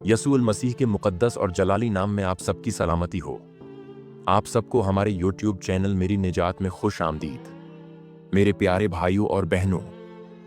यसुअल मसीह के मुक़द्दस और जलाली नाम में आप सबकी सलामती हो। आप सबको हमारे YouTube चैनल मेरी निजात में खुश आमदीद। मेरे प्यारे भाइयों और बहनों,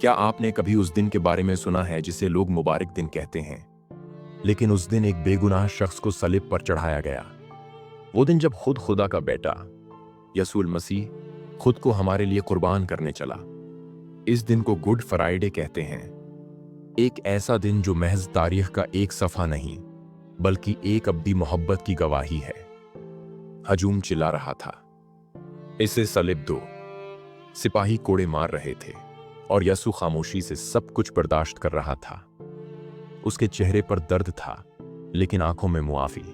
क्या आपने कभी उस दिन के बारे में सुना है जिसे लोग मुबारक दिन कहते हैं? लेकिन उस दिन एक बेगुनाह शख्स को सलीब पर चढ़ाया गया। वो दिन जब खुद खुदा का बेटा यसुअल मसीह खुद को हमारे लिए कुर्बान करने चला। इस दिन को गुड फ्राइडे कहते हैं। एक ऐसा दिन जो महज तारीख का एक सफ़ा नहीं, बल्कि एक अब्दी मोहब्बत की गवाही है। हजूम चिल्ला रहा था, इसे सलीब दो। सिपाही कोड़े मार रहे थे और यसु खामोशी से सब कुछ बर्दाश्त कर रहा था। उसके चेहरे पर दर्द था, लेकिन आंखों में मुआफी।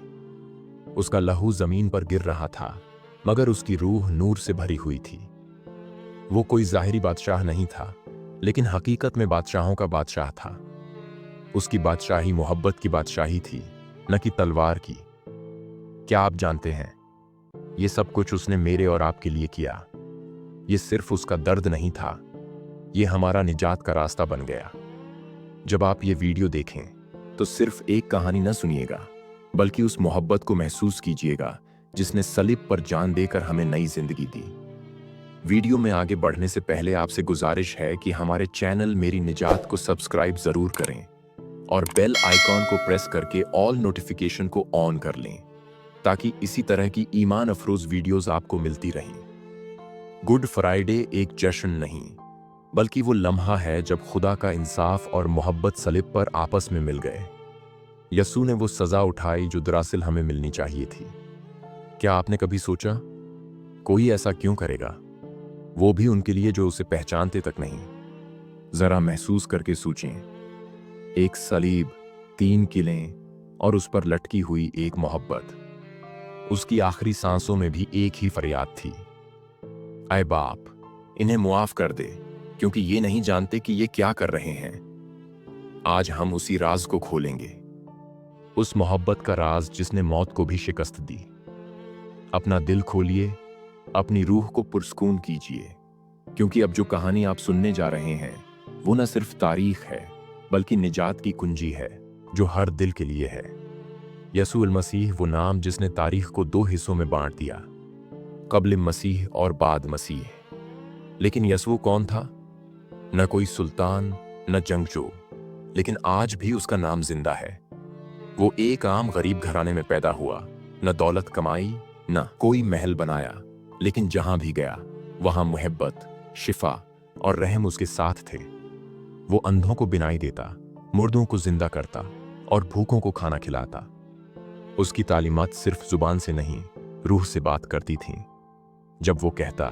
उसका लहू जमीन पर गिर रहा था, मगर उसकी रूह नूर से भरी हुई थी। वो कोई ज़ाहिरी बादशाह नहीं था, लेकिन हकीकत में बादशाहों का बादशाह था। उसकी बादशाही मोहब्बत की बादशाही थी, न कि तलवार की। क्या आप जानते हैं, ये सब कुछ उसने मेरे और आपके लिए किया। ये सिर्फ उसका दर्द नहीं था, ये हमारा निजात का रास्ता बन गया। जब आप ये वीडियो देखें तो सिर्फ एक कहानी न सुनिएगा, बल्कि उस मोहब्बत को महसूस कीजिएगा जिसने सलीब पर जान देकर हमें नई जिंदगी दी। वीडियो में आगे बढ़ने से पहले आपसे गुजारिश है कि हमारे चैनल मेरी निजात को सब्सक्राइब जरूर करें और बेल आइकॉन को प्रेस करके ऑल नोटिफिकेशन को ऑन कर लें, ताकि इसी तरह की ईमान अफरोज वीडियोस आपको मिलती रहें। गुड फ्राइडे एक जश्न नहीं, बल्कि वो लम्हा है जब खुदा का इंसाफ और मोहब्बत सलीब पर आपस में मिल गए। यसू ने वो सजा उठाई जो दरअसल हमें मिलनी चाहिए थी। क्या आपने कभी सोचा, कोई ऐसा क्यों करेगा, वो भी उनके लिए जो उसे पहचानते तक नहीं? जरा महसूस करके सोचें, एक सलीब, 3 किलें और उस पर लटकी हुई एक मोहब्बत। उसकी आखिरी सांसों में भी एक ही फरियाद थी, ऐ बाप, इन्हें मुआफ कर दे, क्योंकि ये नहीं जानते कि ये क्या कर रहे हैं। आज हम उसी राज को खोलेंगे, उस मोहब्बत का राज जिसने मौत को भी शिकस्त दी। अपना दिल खोलिए, अपनी रूह को पुरस्कून कीजिए, क्योंकि अब जो कहानी आप सुनने जा रहे हैं वो न सिर्फ तारीख है, बल्कि निजात की कुंजी है जो हर दिल के लिए है। यसुअल मसीह वो नाम जिसने तारीख को 2 हिस्सों में बांट दिया, कब्ल मसीह और बाद मसीह। लेकिन यसु कौन था? न कोई सुल्तान, न जंगजू, लेकिन आज भी उसका नाम जिंदा है। वो एक आम गरीब घराने में पैदा हुआ, न दौलत कमाई, न कोई महल बनाया, लेकिन जहां भी गया वहां मोहब्बत, शिफा और रहम उसके साथ थे। वो अंधों को बिनाई देता, मुर्दों को जिंदा करता और भूखों को खाना खिलाता। उसकी तालीमात सिर्फ जुबान से नहीं, रूह से बात करती थीं। जब वो कहता,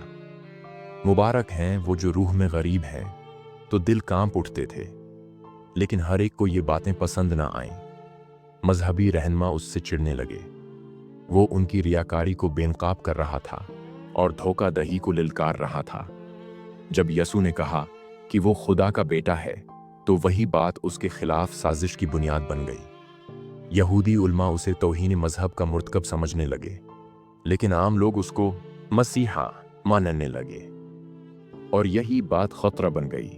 मुबारक हैं वो जो रूह में गरीब हैं, तो दिल कांप उठते थे। लेकिन हर एक को ये बातें पसंद ना आईं। मजहबी रहनुमा उससे चिढ़ने लगे। वो उनकी रियाकारी को बेनकाब कर रहा था और धोखाधड़ी को लिलकार रहा था। जब यसु ने कहा कि वो खुदा का बेटा है, तो वही बात उसके खिलाफ साजिश की बुनियाद बन गई। यहूदी उलमा उसे तौहीन मजहब का मुर्तकब समझने लगे, लेकिन आम लोग उसको मसीहा मानने लगे, और यही बात खतरा बन गई।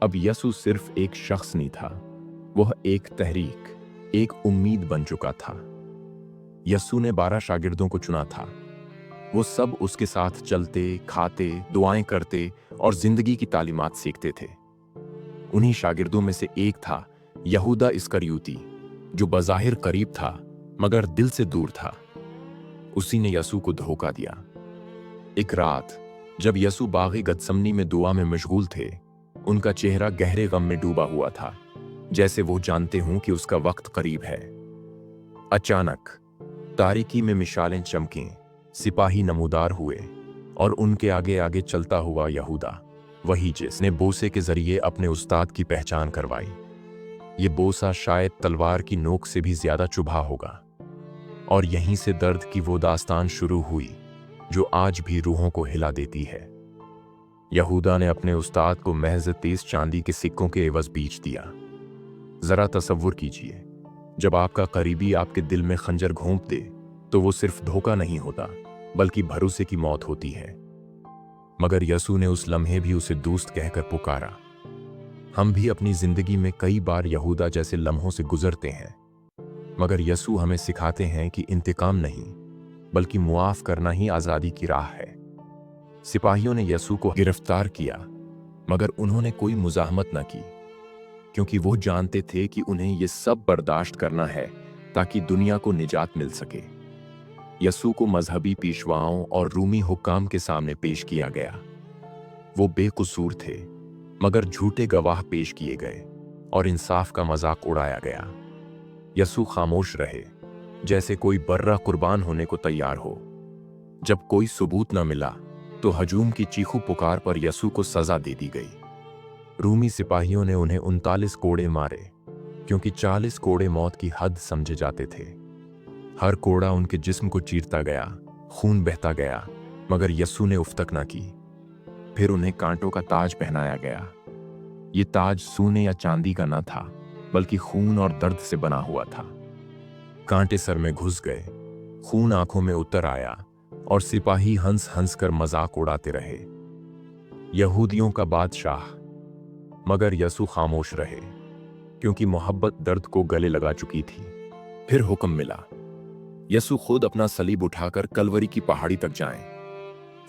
अब यसु सिर्फ एक शख्स नहीं था, वह एक तहरीक, एक उम्मीद बन चुका था। यसु ने 12 शागिर्दों को चुना था। वो सब उसके साथ चलते, खाते, दुआएं करते और जिंदगी की तालीमात सीखते थे। उन्हीं शागिर्दों में से एक था यहूदा इस्करियोती, जो बज़ाहिर करीब था मगर दिल से दूर था। उसी ने यसु को धोखा दिया। एक रात जब यसु बाग़े गतसमनी में दुआ में मशगूल थे, उनका चेहरा गहरे गम में डूबा हुआ था, जैसे वो जानते हों कि उसका वक्त करीब है। अचानक तारीकी में मिशालें चमकीं, सिपाही नमूदार हुए और उनके आगे आगे चलता हुआ यहूदा, वही जिसने बोसे के जरिए अपने उस्ताद की पहचान करवाई। ये बोसा शायद तलवार की नोक से भी ज्यादा चुभा होगा, और यहीं से दर्द की वो दास्तान शुरू हुई जो आज भी रूहों को हिला देती है। यहूदा ने अपने उस्ताद को महज 30 चांदी के सिक्कों के एवज बेच दिया। जरा तसव्वुर कीजिए, जब आपका करीबी आपके दिल में खंजर घोंप दे तो वो सिर्फ धोखा नहीं होता, बल्कि भरोसे की मौत होती है। मगर यसु ने उस लम्हे भी उसे दोस्त कहकर पुकारा। हम भी अपनी जिंदगी में कई बार यहूदा जैसे लम्हों से गुजरते हैं, मगर यसू हमें सिखाते हैं कि इंतकाम नहीं बल्कि मुआफ करना ही आजादी की राह है। सिपाहियों ने यसू को गिरफ्तार किया, मगर उन्होंने कोई मुजाहमत न की, क्योंकि वो जानते थे कि उन्हें ये सब बर्दाश्त करना है ताकि दुनिया को निजात मिल सके। यसू को मजहबी पेशवाओं और रूमी हुक्काम के सामने पेश किया गया। वो बेकसूर थे, मगर झूठे गवाह पेश किए गए और इंसाफ का मजाक उड़ाया गया। यसू खामोश रहे, जैसे कोई बर्रा कुर्बान होने को तैयार हो। जब कोई सबूत न मिला तो हजूम की चीखू पुकार पर यसू को सजा दे दी गई। रूमी सिपाहियों ने उन्हें 39 कोड़े मारे, क्योंकि 40 कोड़े मौत की हद समझे जाते थे। हर कोड़ा उनके जिस्म को चीरता गया, खून बहता गया, मगर यसू ने उफ तक न की। फिर उन्हें कांटों का ताज पहनाया गया। ये ताज सोने या चांदी का न था, बल्कि खून और दर्द से बना हुआ था। कांटे सर में घुस गए, खून आंखों में उतर आया और सिपाही हंस हंस कर मजाक उड़ाते रहे। यहूदियों का बादशाह। मगर यसू खामोश रहे, क्योंकि मोहब्बत दर्द को गले लगा चुकी थी। फिर हुक्म मिला, यसू खुद अपना सलीब उठाकर कलवरी की पहाड़ी तक जाएं।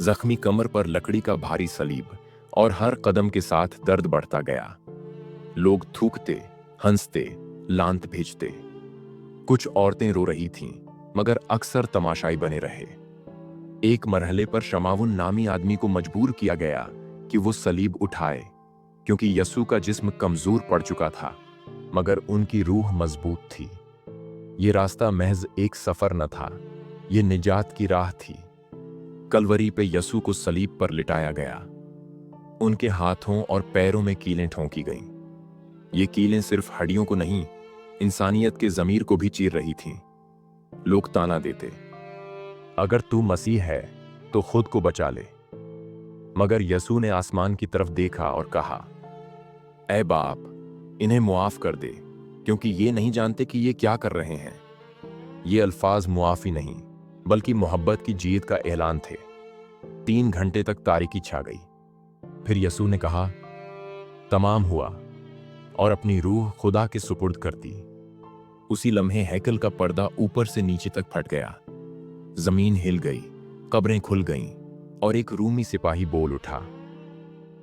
जख्मी कमर पर लकड़ी का भारी सलीब, और हर कदम के साथ दर्द बढ़ता गया। लोग थूकते, हंसते, लांत भेजते। कुछ औरतें रो रही थीं, मगर अक्सर तमाशाई बने रहे। एक मरहले पर शमावुन नामी आदमी को मजबूर किया गया कि वो सलीब उठाए, क्योंकि यसू का जिस्म कमजोर पड़ चुका था, मगर उनकी रूह मजबूत थी। ये रास्ता महज एक सफर न था, ये निजात की राह थी। कलवरी पे यसू को सलीब पर लिटाया गया। उनके हाथों और पैरों में कीलें ठोंकी गईं। ये कीलें सिर्फ हड्डियों को नहीं, इंसानियत के ज़मीर को भी चीर रही थीं। लोग ताना देते, अगर तू मसीह है तो खुद को बचा ले। मगर यसू ने आसमान की तरफ देखा और कहा, ऐ बाप, इन्हें मुआफ कर दे, क्योंकि ये नहीं जानते कि ये क्या कर रहे हैं। ये अल्फाज मुआफी नहीं, बल्कि मोहब्बत की जीत का ऐलान थे। 3 घंटे तक तारीकी छा गई। फिर यसू ने कहा, तमाम हुआ, और अपनी रूह खुदा के सुपुर्द कर दी। उसी लम्हे हैकल का पर्दा ऊपर से नीचे तक फट गया। जमीन हिल गई, कब्रें खुल गईं, और एक रूमी सिपाही बोल उठा,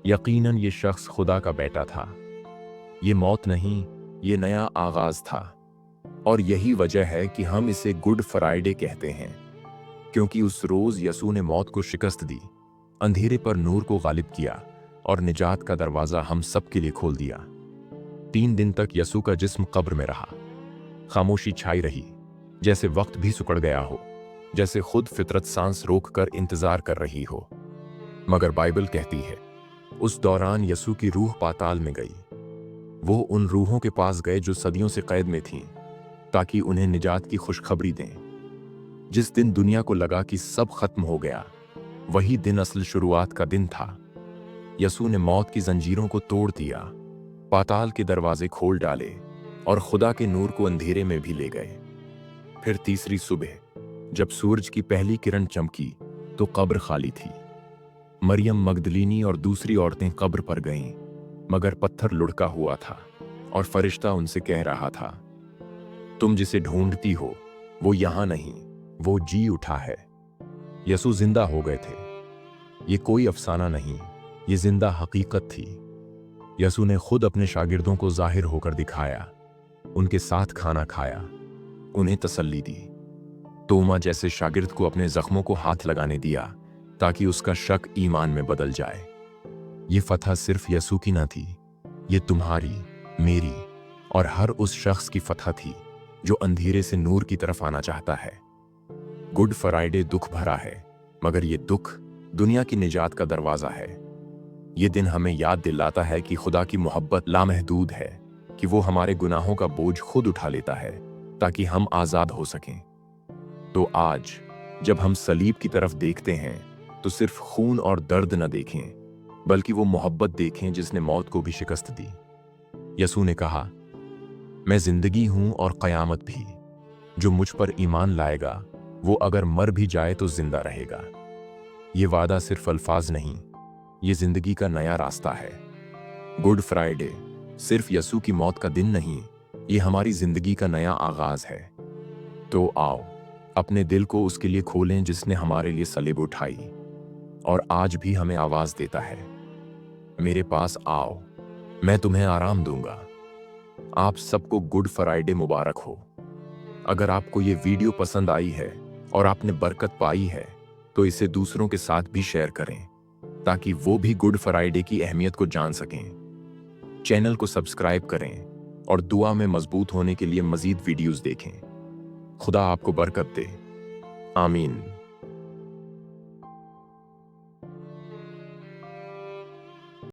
यकीनन ये शख्स खुदा का बेटा था। ये मौत नहीं, ये नया आगाज था। और यही वजह है कि हम इसे गुड फ्राइडे कहते हैं, क्योंकि उस रोज यसू ने मौत को शिकस्त दी, अंधेरे पर नूर को गालिब किया और निजात का दरवाजा हम सब के लिए खोल दिया। 3 दिन तक यसू का जिस्म कब्र में रहा। खामोशी छाई रही, जैसे वक्त भी सुकड़ गया हो, जैसे खुद फितरत सांस रोक कर इंतजार कर रही हो। मगर बाइबल कहती है, उस दौरान यसू की रूह पाताल में गई। वो उन रूहों के पास गए जो सदियों से कैद में थीं, ताकि उन्हें निजात की खुशखबरी दें। जिस दिन दुनिया को लगा कि सब खत्म हो गया, वही दिन असल शुरुआत का दिन था। यसू ने मौत की जंजीरों को तोड़ दिया, पाताल के दरवाजे खोल डाले और खुदा के नूर को अंधेरे में भी ले गए। फिर तीसरी सुबह जब सूरज की पहली किरण चमकी तो कब्र खाली थी। मरियम मगदलीनी और दूसरी औरतें कब्र पर गईं, मगर पत्थर लुढ़का हुआ था और फरिश्ता उनसे कह रहा था, तुम जिसे ढूंढती हो वो यहां नहीं, वो जी उठा है। यसू जिंदा हो गए थे। ये कोई अफसाना नहीं, ये जिंदा हकीकत थी। यसू ने खुद अपने शागिर्दों को जाहिर होकर दिखाया, उनके साथ खाना खाया, उन्हें तसल्ली दी। तोमा जैसे शागिर्द को अपने जख्मों को हाथ लगाने दिया ताकि उसका शक ईमान में बदल जाए। ये फतह सिर्फ यसू की न थी, ये तुम्हारी, मेरी और हर उस शख्स की फतह थी जो अंधेरे से नूर की तरफ आना चाहता है। गुड फ्राइडे दुख भरा है, मगर ये दुख दुनिया की निजात का दरवाजा है। ये दिन हमें याद दिलाता है कि खुदा की मोहब्बत लामहदूद है, कि वो हमारे गुनाहों का बोझ खुद उठा लेता है ताकि हम आजाद हो सकें। तो आज जब हम सलीब की तरफ देखते हैं तो सिर्फ खून और दर्द न देखें, बल्कि वो मोहब्बत देखें जिसने मौत को भी शिकस्त दी। यसू ने कहा, मैं जिंदगी हूं और कयामत भी। जो मुझ पर ईमान लाएगा वो अगर मर भी जाए तो जिंदा रहेगा। ये वादा सिर्फ अल्फाज नहीं, ये जिंदगी का नया रास्ता है। गुड फ्राइडे सिर्फ यसू की मौत का दिन नहीं, ये हमारी जिंदगी का नया आगाज है। तो आओ अपने दिल को उसके लिए खोलें जिसने हमारे लिए सलीब उठाई और आज भी हमें आवाज देता है, मेरे पास आओ, मैं तुम्हें आराम दूंगा। आप सबको गुड फ्राइडे मुबारक हो। अगर आपको ये वीडियो पसंद आई है और आपने बरकत पाई है तो इसे दूसरों के साथ भी शेयर करें ताकि वो भी गुड फ्राइडे की अहमियत को जान सकें। चैनल को सब्सक्राइब करें और दुआ में मजबूत होने के लिए मजीद वीडियोस देखें। खुदा आपको बरकत दे। आमीन।